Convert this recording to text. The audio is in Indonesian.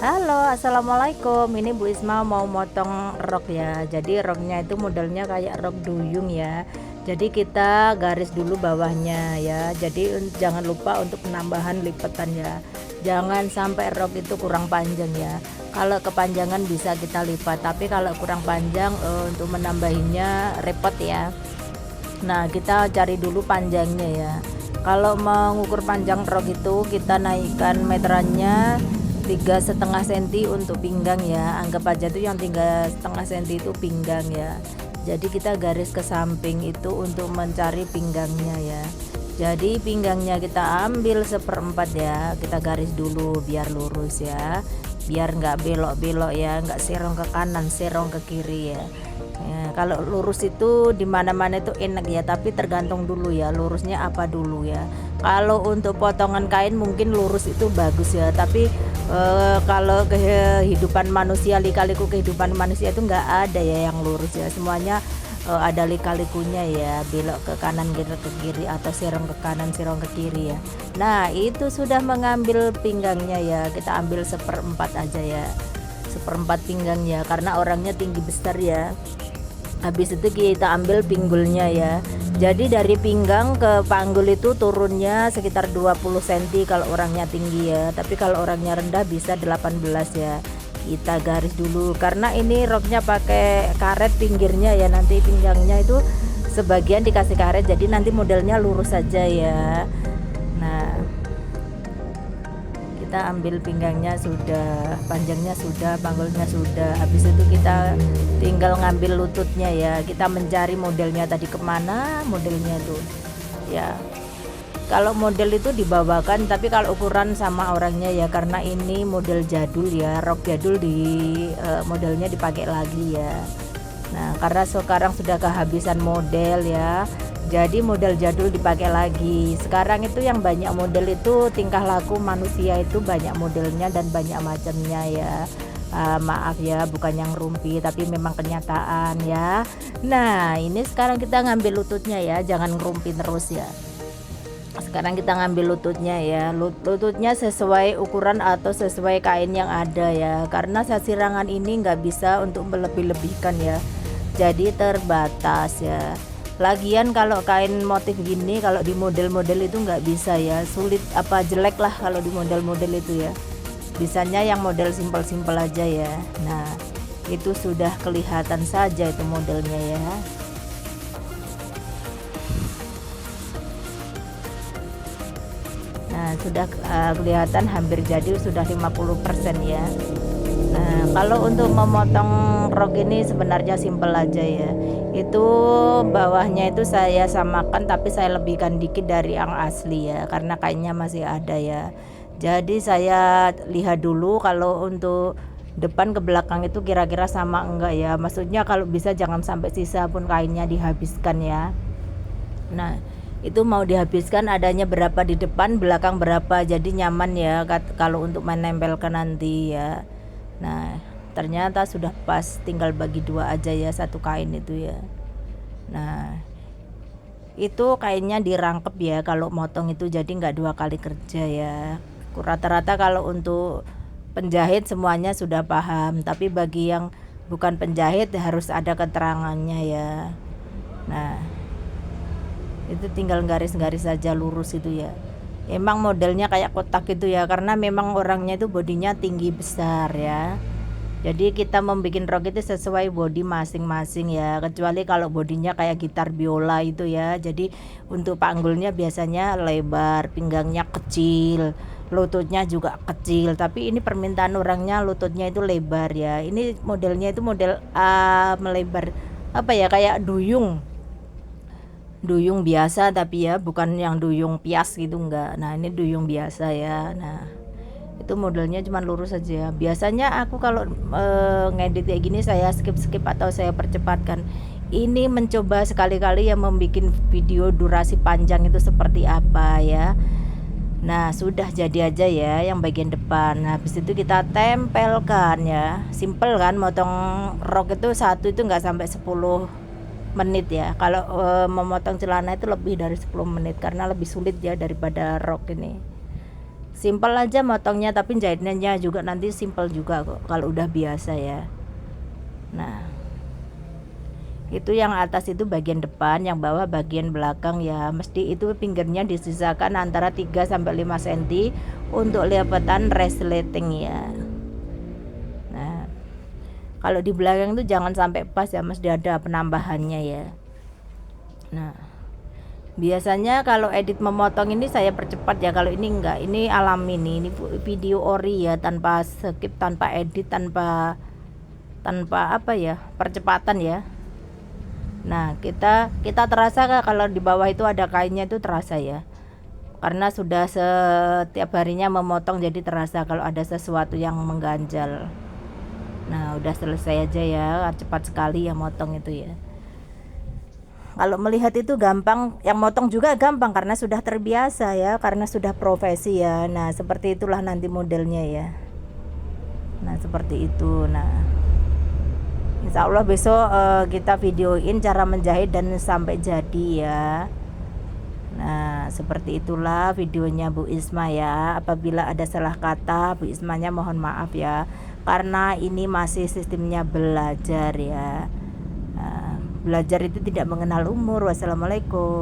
Halo, assalamualaikum. Ini Bu Isma mau motong rok ya. Jadi roknya itu modelnya kayak rok duyung ya. Jadi kita garis dulu bawahnya ya. Jadi jangan lupa untuk penambahan lipatan ya. Jangan sampai rok itu kurang panjang ya. Kalau kepanjangan bisa kita lipat, tapi kalau kurang panjang untuk menambahinnya repot ya. Nah, kita cari dulu panjangnya ya. Kalau mengukur panjang rok itu kita naikkan meterannya 3,5 cm untuk pinggang ya. Anggap aja tuh yang 3,5 cm itu pinggang ya. Jadi kita garis ke samping itu untuk mencari pinggangnya ya. Jadi pinggangnya kita ambil 1/4 ya. Kita garis dulu biar lurus ya, biar nggak belok-belok ya, nggak serong ke kanan serong ke kiri ya. Ya, kalau lurus itu dimana-mana itu enak ya, tapi tergantung dulu ya lurusnya apa dulu ya. Kalau untuk potongan kain mungkin lurus itu bagus ya, tapi kalau kehidupan manusia, lika-liku kehidupan manusia itu nggak ada ya yang lurus ya, semuanya ada lika-likunya ya, belok ke kanan belok ke kiri atau serong ke kanan serong ke kiri ya. Nah itu sudah mengambil pinggangnya ya, kita ambil 1/4 aja ya, 1/4 pinggang ya, karena orangnya tinggi besar ya. Habis itu kita ambil pinggulnya ya. Jadi dari pinggang ke panggul itu turunnya sekitar 20 cm kalau orangnya tinggi ya, tapi kalau orangnya rendah bisa 18 ya. Kita garis dulu karena ini roknya pakai karet pinggirnya ya, nanti pinggangnya itu sebagian dikasih karet, jadi nanti modelnya lurus saja ya. Nah, kita ambil pinggangnya sudah, panjangnya sudah, panggulnya sudah. Habis itu kita tinggal ngambil lututnya ya. Kita mencari modelnya tadi kemana modelnya tuh ya. Kalau model itu dibawakan, tapi kalau ukuran sama orangnya ya, karena ini model jadul ya, rok jadul modelnya dipakai lagi ya. Nah karena sekarang sudah kehabisan model ya, jadi model jadul dipakai lagi. Sekarang itu yang banyak model itu tingkah laku manusia itu banyak modelnya dan banyak macamnya ya. Maaf ya, bukan yang rumpi tapi memang kenyataan ya. Nah ini sekarang kita ngambil lututnya ya, jangan ngerumpi terus ya. Sekarang kita ngambil lututnya ya, lututnya sesuai ukuran atau sesuai kain yang ada ya, karena sasirangan ini nggak bisa untuk melebih-lebihkan ya, jadi terbatas ya. Lagian kalau kain motif gini, kalau di model-model itu nggak bisa ya, sulit apa jelek lah kalau di model-model itu ya. Bisanya yang model simpel-simpel aja ya. Nah itu sudah kelihatan saja itu modelnya ya. Nah sudah kelihatan hampir jadi, sudah 50% ya. Nah kalau untuk memotong rok ini sebenarnya simpel aja ya. Itu bawahnya itu saya samakan, tapi saya lebihkan dikit dari yang asli ya, karena kainnya masih ada ya. Jadi saya lihat dulu kalau untuk depan ke belakang itu kira-kira sama enggak ya. Maksudnya kalau bisa jangan sampai sisa pun kainnya dihabiskan ya. Nah itu mau dihabiskan adanya berapa di depan, belakang berapa, jadi nyaman ya kalau untuk menempelkan nanti ya. Nah ternyata sudah pas, tinggal bagi dua aja ya satu kain itu ya. Nah itu kainnya dirangkep ya kalau motong itu, jadi nggak 2 kali kerja ya. Rata-rata kalau untuk penjahit semuanya sudah paham, tapi bagi yang bukan penjahit harus ada keterangannya ya. Nah itu tinggal garis-garis saja lurus itu ya. Emang modelnya kayak kotak gitu ya, karena memang orangnya itu bodinya tinggi besar ya. Jadi kita membuat rok itu sesuai body masing-masing ya, kecuali kalau bodinya kayak gitar biola itu ya. Jadi untuk panggulnya biasanya lebar, pinggangnya kecil, lututnya juga kecil, tapi ini permintaan orangnya lututnya itu lebar ya. Ini modelnya itu model melebar apa ya, kayak duyung biasa, tapi ya bukan yang duyung pias gitu enggak. Nah ini duyung biasa ya. Nah itu modelnya cuma lurus saja. Biasanya aku kalau ngedit kayak gini saya skip atau saya percepatkan. Ini mencoba sekali-kali yang membuat video durasi panjang itu seperti apa ya. Nah sudah jadi aja ya yang bagian depan. Nah, habis itu kita tempelkan ya. Simple kan, motong rok itu satu itu nggak sampai 10 menit ya. Kalau memotong celana itu lebih dari 10 menit karena lebih sulit ya daripada rok ini. Simpel aja motongnya, tapi jahitnya juga nanti simpel juga kok kalau udah biasa ya. Nah, itu yang atas itu bagian depan, yang bawah bagian belakang ya. Mesti itu pinggirnya disisakan antara 3 sampai 5 cm untuk lipatan resleting ya. Nah, kalau di belakang itu jangan sampai pas ya, mesti ada penambahannya ya. Nah, biasanya kalau edit memotong ini saya percepat ya, kalau ini enggak, ini alami nih, ini video ori ya, tanpa skip, tanpa edit, tanpa apa ya, percepatan ya. Nah, kita terasa kalau di bawah itu ada kainnya, itu terasa ya, karena sudah setiap harinya memotong, jadi terasa kalau ada sesuatu yang mengganjal. Nah, udah selesai aja ya, cepat sekali ya motong itu ya. Kalau melihat itu gampang, yang motong juga gampang karena sudah terbiasa ya, karena sudah profesi ya. Nah, seperti itulah nanti modelnya ya. Nah, seperti itu. Nah, insya Allah besok kita videoin cara menjahit dan sampai jadi ya. Nah, seperti itulah videonya Bu Isma ya. Apabila ada salah kata, Bu Ismanya mohon maaf ya, karena ini masih sistemnya belajar ya. Belajar itu tidak mengenal umur. Wassalamualaikum.